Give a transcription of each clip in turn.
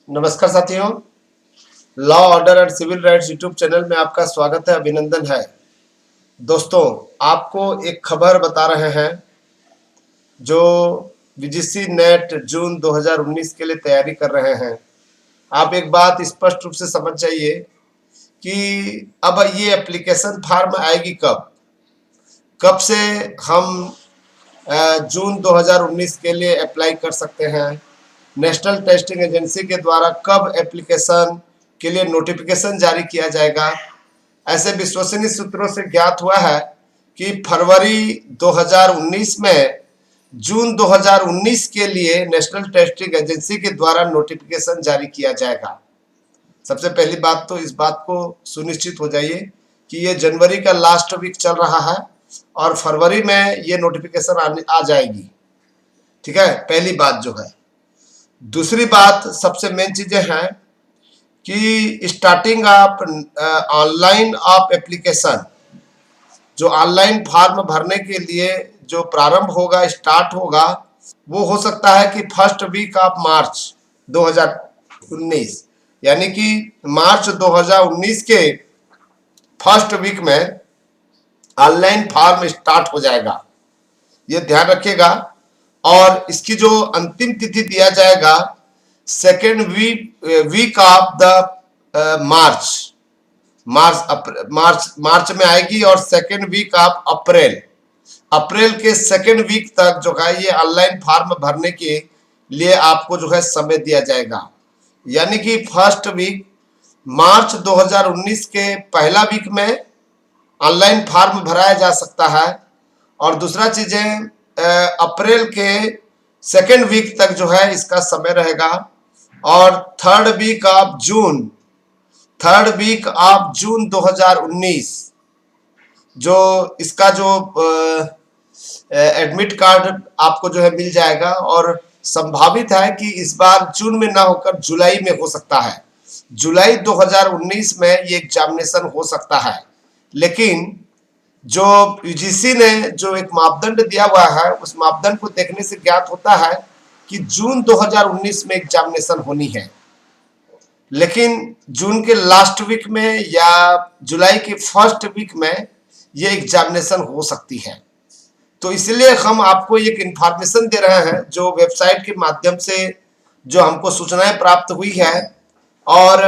नमस्कार साथियों, law order and civil rights YouTube channel में आपका स्वागत है, अभिनंदन है। दोस्तों, आपको एक खबर बता रहे हैं जो यूजीसी नेट जून 2019 के लिए तैयारी कर रहे हैं। आप एक बात स्पष्ट रूप से समझ जाइए कि अब ये एप्लीकेशन फॉर्म आएगी कब कब से हम जून 2019 के लिए अप्लाई कर सकते हैं। नेशनल टेस्टिंग एजेंसी के द्वारा कब एप्लीकेशन के लिए नोटिफिकेशन जारी किया जाएगा। ऐसे विश्वसनीय सूत्रों से ज्ञात हुआ है कि फरवरी 2019 में जून 2019 के लिए नेशनल टेस्टिंग एजेंसी के द्वारा नोटिफिकेशन जारी किया जाएगा। सबसे पहली बात तो इस बात को सुनिश्चित हो जाइए कि ये जनवरी का लास्ट वीक चल रहा है और फरवरी में ये नोटिफिकेशन आ जाएगी। ठीक है, पहली बात जो है। दूसरी बात, सबसे मेन चीजें हैं कि starting of online off application, जो ऑनलाइन फॉर्म भरने के लिए जो प्रारंभ होगा, स्टार्ट होगा, वो हो सकता है कि फर्स्ट वीक ऑफ मार्च 2019, यानी कि मार्च 2019 के फर्स्ट वीक में ऑनलाइन फॉर्म स्टार्ट हो जाएगा। ये ध्यान रखिएगा। और इसकी जो अंतिम तिथि दिया जाएगा सेकेंड वीक ऑफ द मार्च में आएगी और सेकेंड वीक ऑफ अप्रैल के सेकेंड वीक तक जो है ये ऑनलाइन फॉर्म भरने के लिए आपको जो है समय दिया जाएगा। यानी कि फर्स्ट वीक मार्च 2019 के पहला वीक में ऑनलाइन फॉर्म भराया जा सकता है और दूसरा चीजें अप्रैल के सेकेंड वीक तक जो है इसका समय रहेगा और थर्ड वीक ऑफ जून 2019 जो इसका जो एडमिट कार्ड आपको जो है मिल जाएगा और संभावित है कि इस बार जून में ना होकर जुलाई में हो सकता है। जुलाई 2019 में ये एग्जामिनेशन हो सकता है। लेकिन जो यूजीसी ने जो एक मापदंड दिया हुआ है उस मापदंड को देखने से ज्ञात होता है कि जून 2019 में एग्जामिनेशन होनी है, लेकिन जून के लास्ट वीक में या जुलाई के फर्स्ट वीक में ये एग्जामिनेशन हो सकती है। तो इसलिए हम आपको एक इंफॉर्मेशन दे रहे हैं जो वेबसाइट के माध्यम से जो हमको सूचनाएं प्राप्त हुई है, और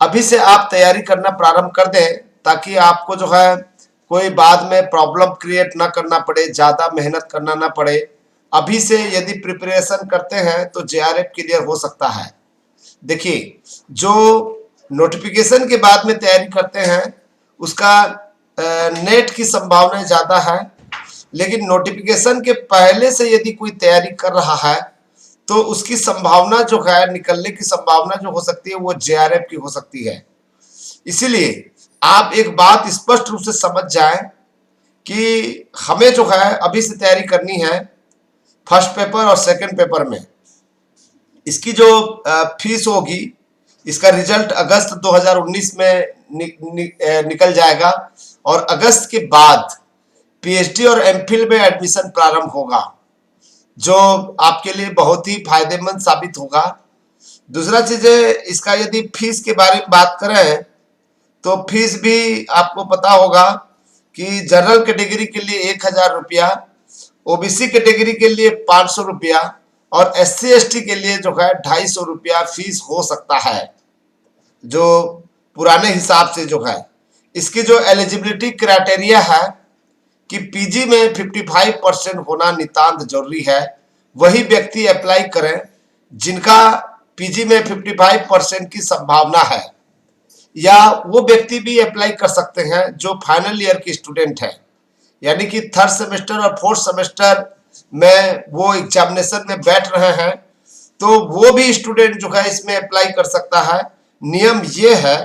अभी से आप तैयारी करना प्रारंभ कर दें ताकि आपको जो है कोई बाद में प्रॉब्लम क्रिएट ना करना पड़े, ज्यादा मेहनत करना ना पड़े। अभी से यदि प्रिपरेशन करते हैं तो जेआरएफ क्लियर हो सकता है। देखिए, जो नोटिफिकेशन के बाद में तैयारी करते हैं उसका नेट की संभावना ज्यादा है, लेकिन नोटिफिकेशन के पहले से यदि कोई तैयारी कर रहा है तो उसकी संभावना जो है, निकलने की संभावना जो हो सकती है वो जेआरएफ की हो सकती है। इसीलिए आप एक बात स्पष्ट रूप से समझ जाएं कि हमें जो है अभी से तैयारी करनी है फर्स्ट पेपर और सेकंड पेपर में। इसकी जो फीस होगी, इसका रिजल्ट अगस्त 2019 में निकल जाएगा और अगस्त के बाद पीएचडी और एमफिल में एडमिशन प्रारंभ होगा, जो आपके लिए बहुत ही फायदेमंद साबित होगा। दूसरा चीज है, इसका यदि फीस के बारे में बात करें तो फीस भी आपको पता होगा कि जनरल कैटेगरी के लिए 1000 रुपया, ओबीसी कैटेगरी के लिए 500 रुपया और एससी एसटी के लिए जो है 250 रुपया फीस हो सकता है, जो पुराने हिसाब से जो है। इसकी जो एलिजिबिलिटी क्राइटेरिया है कि पीजी में 55% होना नितांत जरूरी है। वही व्यक्ति अप्लाई करें जिनका पीजी में 55% की संभावना है, या वो व्यक्ति भी अप्लाई कर सकते हैं जो फाइनल ईयर के स्टूडेंट है, यानी कि थर्ड सेमेस्टर और फोर्थ सेमेस्टर में वो एग्जामिनेशन में बैठ रहे हैं, तो वो भी स्टूडेंट जो है इसमें अप्लाई कर सकता है। नियम ये है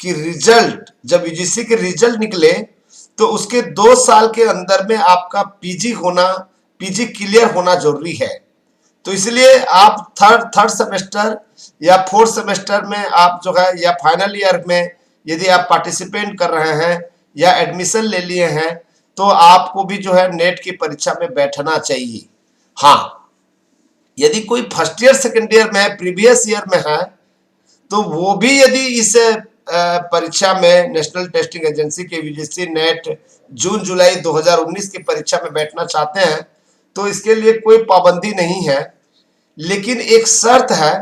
कि रिजल्ट, जब यूजीसी के रिजल्ट निकले तो उसके 2 साल के अंदर में आपका पीजी क्लियर होना जरूरी है। तो इसलिए आप थर्ड सेमेस्टर या फोर्थ सेमेस्टर में आप जो है, या फाइनल ईयर में यदि आप पार्टिसिपेट कर रहे हैं या एडमिशन ले लिए हैं, तो आपको भी जो है नेट की परीक्षा में बैठना चाहिए। हाँ, यदि कोई फर्स्ट ईयर सेकेंड ईयर में प्रीवियस ईयर में है तो वो भी यदि इस परीक्षा में नेशनल टेस्टिंग एजेंसी के यूजीसी नेट जून जुलाई 2019 की परीक्षा में बैठना चाहते हैं तो इसके लिए कोई पाबंदी नहीं है, लेकिन एक शर्त है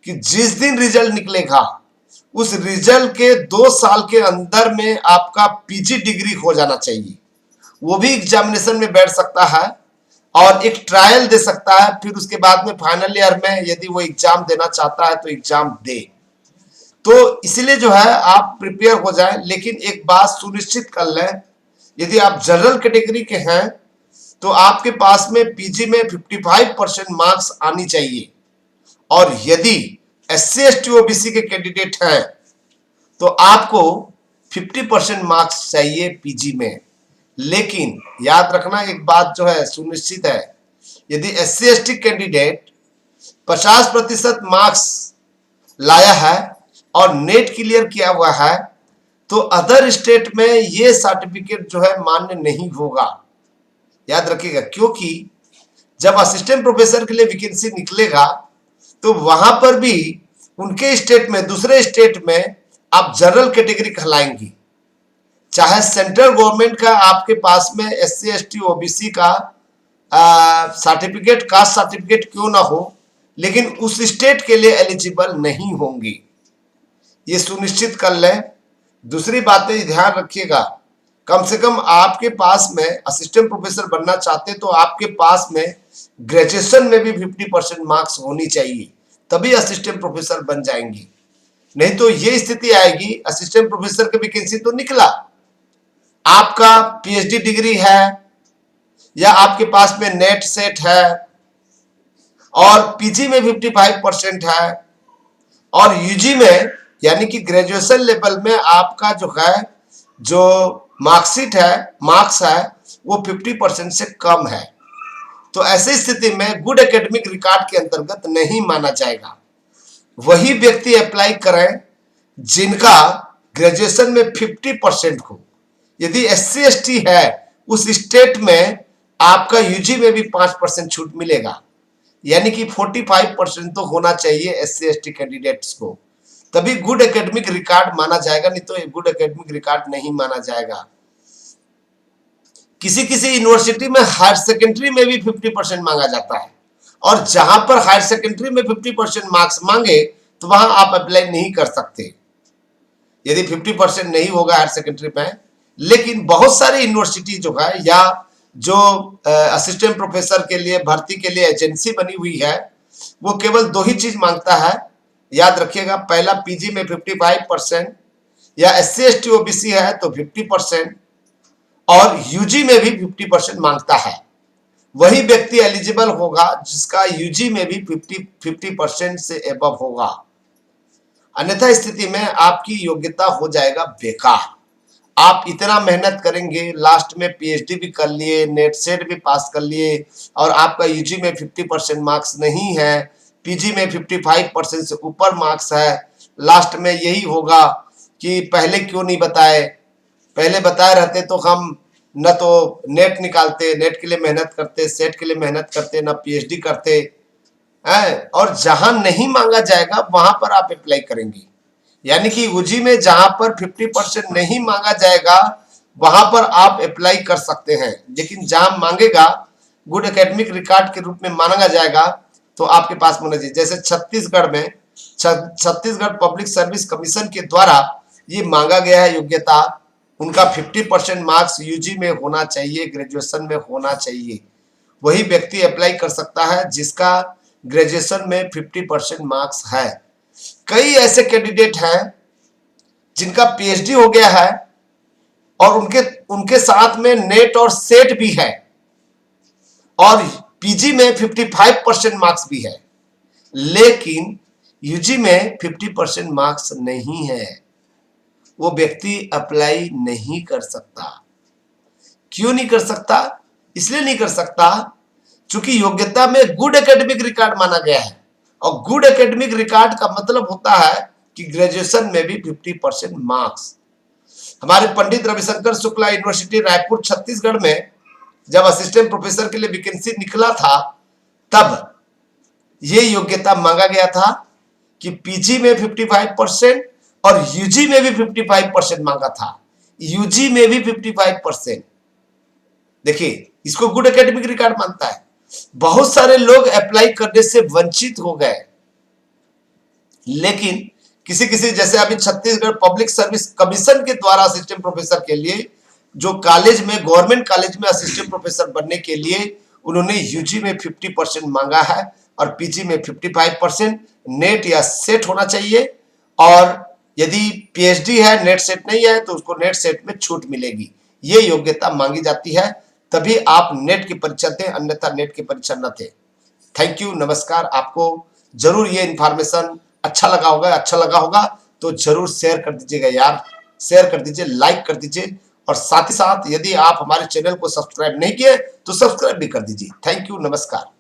कि जिस दिन रिजल्ट निकलेगा उस रिजल्ट के 2 साल के अंदर में आपका पीजी डिग्री हो जाना चाहिए। वो भी एग्जामिनेशन में बैठ सकता है और एक ट्रायल दे सकता है, फिर उसके बाद में फाइनल ईयर में यदि वो एग्जाम देना चाहता है तो एग्जाम दे। तो इसलिए जो है आप प्रिपेयर हो जाएं, लेकिन एक बात सुनिश्चित कर लें, यदि आप जनरल कैटेगरी के हैं तो आपके पास में पीजी में 55% मार्क्स आनी चाहिए, और यदि SC ST OBC के कैंडिडेट हैं तो आपको 50% मार्क्स चाहिए पीजी में। लेकिन याद रखना एक बात जो है सुनिश्चित है, यदि SC ST कैंडिडेट 50% मार्क्स लाया है और नेट क्लियर किया हुआ है तो अदर स्टेट में ये सर्टिफिकेट जो है मान्य नहीं होगा। याद रखिएगा, क्योंकि जब असिस्टेंट प्रोफेसर के लिए वैकेंसी निकलेगा तो वहां पर भी उनके स्टेट में, दूसरे स्टेट में आप जनरल कैटेगरी कहलाएंगी, चाहे सेंट्रल गवर्नमेंट का आपके पास में SC ST OBC का सर्टिफिकेट, कास्ट सर्टिफिकेट क्यों ना हो, लेकिन उस स्टेट के लिए एलिजिबल नहीं होंगी। ये सुनिश्चित कर लें। दूसरी बातें ध्यान रखिएगा, कम से कम आपके पास में असिस्टेंट प्रोफेसर बनना चाहते तो आपके पास में ग्रेजुएशन में भी 50% मार्क्स होनी चाहिए, तभी असिस्टेंट प्रोफेसर बन जाएंगी। नहीं तो ये स्थिति आएगी, असिस्टेंट प्रोफेसर की वैकेंसी तो निकला, आपका PhD डिग्री है या आपके पास में नेट सेट है और पीजी में 55% है और यूजी में यानी कि ग्रेजुएशन लेवल में आपका जो है, जो मार्कशीट है, मार्क्स है, वो 50% से कम है, तो ऐसी स्थिति में गुड एकेडमिक रिकॉर्ड के अंतर्गत नहीं माना जाएगा। वही व्यक्ति अप्लाई करें जिनका ग्रेजुएशन में 50% हो। यदि SC ST है उस स्टेट में आपका यूजी में भी 5% छूट मिलेगा, यानी कि 45% तो होना चाहिए SC ST कैंडिडेट्स को, तभी गुड एकेडमिक रिकॉर्ड माना जाएगा, नहीं तो गुड एकेडमिक रिकॉर्ड नहीं माना जाएगा। किसी किसी यूनिवर्सिटी में हायर सेकेंडरी में भी 50% मांगा जाता है, और जहां पर हायर सेकेंडरी में 50% मार्क्स मांगे तो वहां आप अप्लाई नहीं कर सकते यदि 50% नहीं होगा हायर सेकेंडरी में। लेकिन बहुत सारी यूनिवर्सिटी जो है या जो असिस्टेंट प्रोफेसर के लिए भर्ती के लिए एजेंसी बनी हुई है, वो केवल 2 ही चीज मांगता है, याद रखिएगा, पहला पीजी में 55% या SC ST OBC है तो 50% और यूजी में भी 50% मांगता है। वही व्यक्ति एलिजिबल होगा जिसका यूजी में भी 50% से एबव होगा, अन्यथा स्थिति में आपकी योग्यता हो जाएगा बेकार। आप इतना मेहनत करेंगे, लास्ट में PhD भी कर लिए, नेट सेट भी पास कर लिए और आपका यूजी में 50% मार्क्स नहीं है, पीजी में 55% से ऊपर मार्क्स है, लास्ट में यही होगा कि पहले क्यों नहीं बताए, पहले बताए रहते तो हम न तो नेट निकालते, नेट के लिए मेहनत करते, सेट के लिए मेहनत करते, न PhD करते हैं। और जहां नहीं मांगा जाएगा वहां पर आप अप्लाई करेंगे, यानी कि यूजी में जहां पर 50% नहीं मांगा जाएगा वहां पर आप अप्लाई कर सकते हैं, लेकिन जहां मांगेगा गुड एकेडमिक रिकॉर्ड के रूप में मांगा जाएगा तो आपके पास होना चाहिए। जैसे छत्तीसगढ़ में छत्तीसगढ़ पब्लिक सर्विस कमीशन के द्वारा ये मांगा गया है योग्यता, उनका 50% मार्क्स यूजी में होना चाहिए, ग्रेजुएशन में होना चाहिए। वही व्यक्ति अप्लाई कर सकता है जिसका ग्रेजुएशन में 50% मार्क्स है। कई ऐसे कैंडिडेट हैं जिनका PhD हो गया है और उनके साथ में नेट और सेट भी है और पीजी में 55% मार्क्स भी है, लेकिन यूजी में 50% मार्क्स नहीं है, वो व्यक्ति अप्लाई नहीं कर सकता। क्यों नहीं कर सकता? इसलिए नहीं कर सकता क्योंकि योग्यता में गुड एकेडमिक रिकॉर्ड माना गया है, और गुड एकेडमिक रिकॉर्ड का मतलब होता है कि ग्रेजुएशन में भी 50% मार्क्स। हमारे पंडित रविशंकर शुक्ला यूनिवर्सिटी रायपुर छत्तीसगढ़ में जब असिस्टेंट प्रोफेसर के लिए वैकेंसी निकला था तब ये योग्यता मांगा गया था कि पीजी में 55% और यूजी में भी 55% मांगा था। यूजी में भी 55%। देखिए, इसको गुड एकेडमिक रिकॉर्ड मानता है। बहुत सारे लोग अप्लाई करने से वंचित हो गए, लेकिन किसी किसी, जैसे अभी छत्तीसगढ़ पब्लिक सर्विस कमीशन के द्वारा असिस्टेंट प्रोफेसर के लिए, जो कॉलेज में, गवर्नमेंट कॉलेज में असिस्टेंट प्रोफेसर बनने के लिए उन्होंने यूजी में 50% मांगा है और पीजी में 55%। नेट या सेट होना चाहिए, और यदि पीएचडी है, नेट सेट नहीं है, तो उसको नेट सेट में छूट मिलेगी। ये योग्यता मांगी जाती है, तभी आप नेट की परीक्षा दें, अन्यथा नेट की परीक्षा न दें। थैंक यू, नमस्कार। आपको जरूर ये इंफॉर्मेशन अच्छा लगा होगा तो जरूर शेयर कर दीजिएगा यार, शेयर कर दीजिए, लाइक कर दीजिए, और साथ ही साथ यदि आप हमारे चैनल को सब्सक्राइब नहीं किए तो सब्सक्राइब भी कर दीजिए। थैंक यू, नमस्कार।